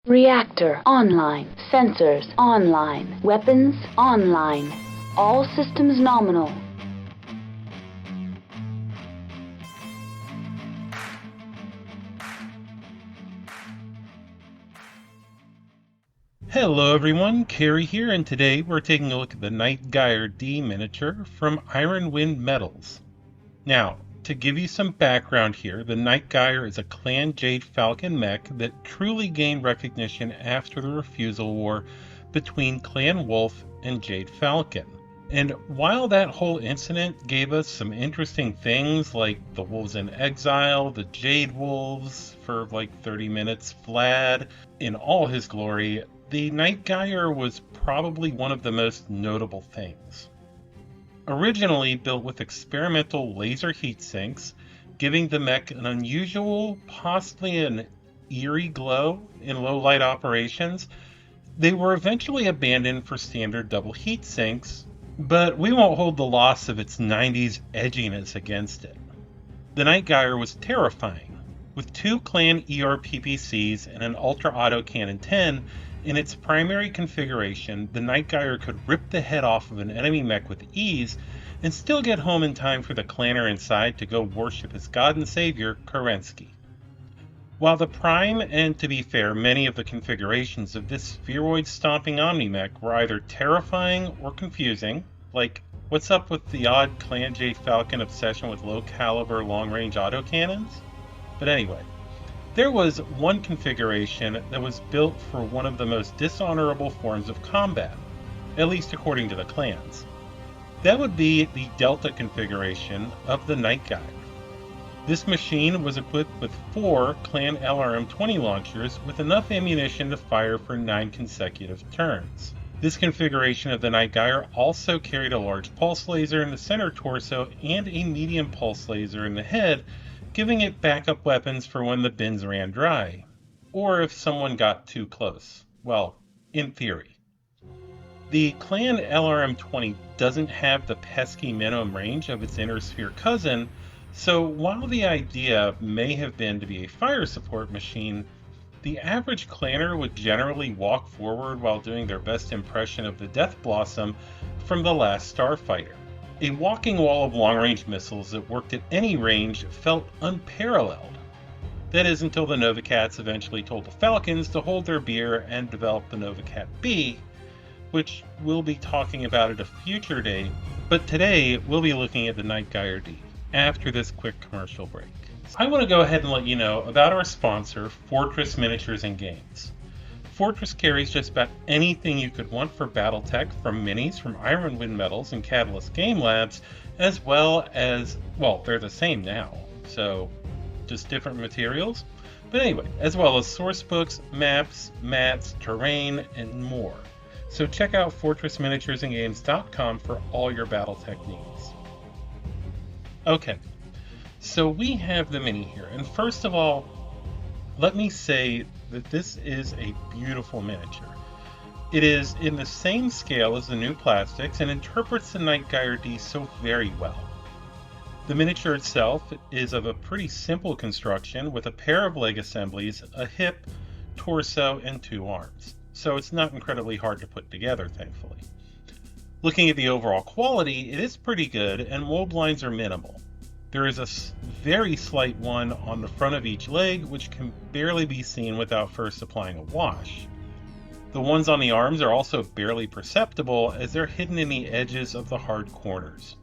Reactor online. Sensors online. Weapons online. All systems nominal. Hello everyone, Carrie here, and today we're taking a look at the Night Gyr D miniature from Ironwind Metals. Now, to give you some background here, the Night Gyr is a Clan Jade Falcon mech that truly gained recognition after the refusal war between Clan Wolf and Jade Falcon. And while that whole incident gave us some interesting things like the Wolves in Exile, the Jade Wolves for like 30 minutes, Vlad in all his glory, the Night Gyr was probably one of the most notable things. Originally built with experimental laser heat sinks, giving the mech an unusual, possibly an eerie glow in low light operations, they were eventually abandoned for standard double heat sinks, but we won't hold the loss of its 90s edginess against it. The Night Gyr was terrifying. With 2 Clan ER-PPCs and an Ultra Autocannon 10, in its primary configuration, the Night Gyr could rip the head off of an enemy mech with ease and still get home in time for the clanner inside to go worship his god and savior, Kerensky. While the prime, and to be fair, many of the configurations of this spheroid-stomping Omni-Mech were either terrifying or confusing, like, what's up with the odd Clan Jade Falcon obsession with low-caliber, long-range autocannons? But anyway, there was one configuration that was built for one of the most dishonorable forms of combat, at least according to the clans. That would be the Delta configuration of the Night Gyr. This machine was equipped with 4 Clan LRM-20 launchers with enough ammunition to fire for 9 consecutive turns. This configuration of the Night Gyr also carried a large pulse laser in the center torso and a medium pulse laser in the head, giving it backup weapons for when the bins ran dry, or if someone got too close. Well, in theory. The Clan LRM-20 doesn't have the pesky minimum range of its inner sphere cousin, so while the idea may have been to be a fire support machine, the average clanner would generally walk forward while doing their best impression of the Death Blossom from The Last Starfighter. A walking wall of long-range missiles that worked at any range felt unparalleled. That is until the Novacats eventually told the Falcons to hold their beer and develop the Novacat B, which we'll be talking about at a future date, but today we'll be looking at the Night Gyr D after this quick commercial break. I want to go ahead and let you know about our sponsor, Fortress Miniatures and Games. Fortress carries just about anything you could want for Battletech, from minis from Ironwind Metals and Catalyst Game Labs, as well as, well, they're the same now, so just different materials. But anyway, as well as source books, maps, mats, terrain, and more. So check out fortressminiaturesandgames.com for all your Battletech needs. Okay, so we have the mini here, and first of all, let me say that this is a beautiful miniature. It is in the same scale as the new plastics and interprets the Night Gyr D so very well. The miniature itself is of a pretty simple construction with a pair of leg assemblies, a hip, torso, and 2 arms. So it's not incredibly hard to put together, thankfully. Looking at the overall quality, it is pretty good and mold lines are minimal. There is a very slight one on the front of each leg, which can barely be seen without first applying a wash. The ones on the arms are also barely perceptible as they're hidden in the edges of the hard corners.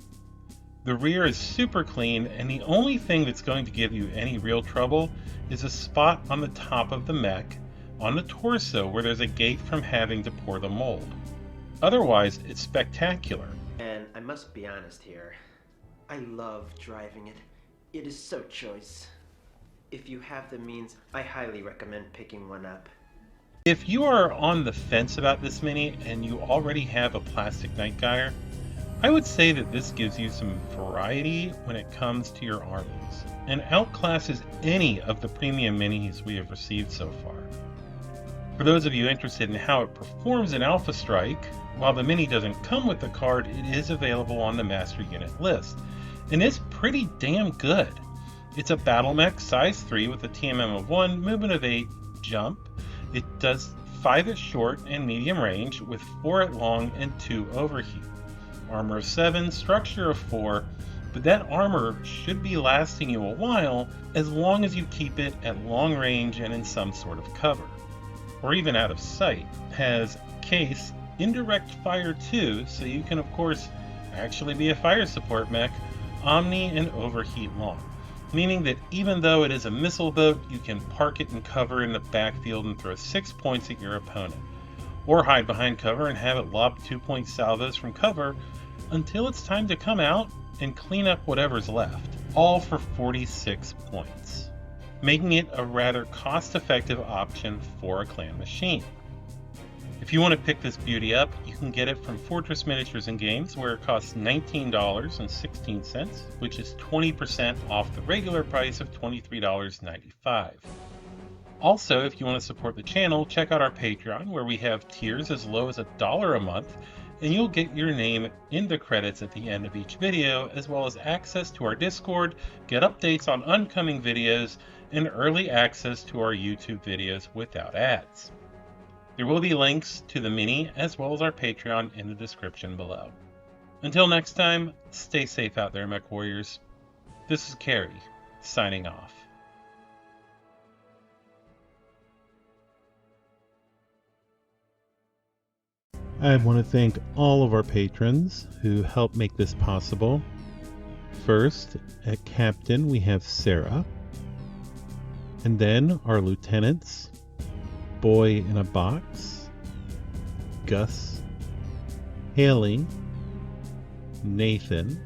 The rear is super clean, and the only thing that's going to give you any real trouble is a spot on the top of the mech, on the torso, where there's a gate from having to pour the mold. Otherwise, it's spectacular. And I must be honest here. I love driving it. It is so choice. If you have the means, I highly recommend picking one up. If you are on the fence about this mini and you already have a plastic Night Gyr, I would say that this gives you some variety when it comes to your armies, and outclasses any of the premium minis we have received so far. For those of you interested in how it performs in Alpha Strike, while the mini doesn't come with the card, it is available on the Master Unit list, and is pretty damn good. It's a battle mech size 3 with a TMM of 1, movement of 8, jump, It does 5 at short and medium range with 4 at long and 2 overheat. Armor of 7, structure of 4, but that armor should be lasting you a while as long as you keep it at long range and in some sort of cover, or even out of sight. Has case, indirect fire 2, so you can of course actually be a fire support mech, omni and overheat long, meaning that even though it is a missile boat, you can park it in cover in the backfield and throw 6 points at your opponent, or hide behind cover and have it lob 2-point salvos from cover until it's time to come out and clean up whatever's left, all for 46 points, making it a rather cost-effective option for a clan machine. If you want to pick this beauty up, you can get it from Fortress Miniatures and Games, where it costs $19.16, which is 20% off the regular price of $23.95. Also, if you want to support the channel, check out our Patreon, where we have tiers as low as $1 a month, and you'll get your name in the credits at the end of each video, as well as access to our Discord, get updates on upcoming videos, and early access to our YouTube videos without ads. There will be links to the mini as well as our Patreon in the description below. Until next time, stay safe out there, Mech Warriors. This is Carrie, signing off. I want to thank all of our patrons who help make this possible. First, at Captain, we have Sarah. And then our lieutenants, Boy in a Box, Gus, Haley, Nathan,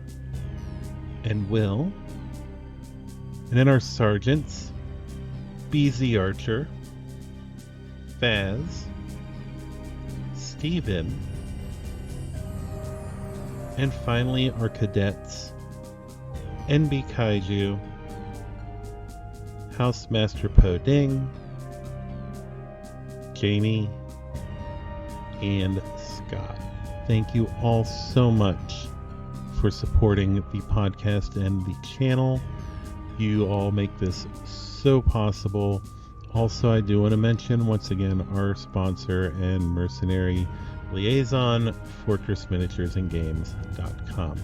and Will. And then our sergeants, BZ Archer, Faz, Steven, and finally our cadets, NB Kaiju, Housemaster Po Ding, Jamie, and Scott. Thank you all so much for supporting the podcast and the channel. You all make this so possible. Also, I do want to mention once again our sponsor and mercenary liaison, FortressMiniaturesandGames.com.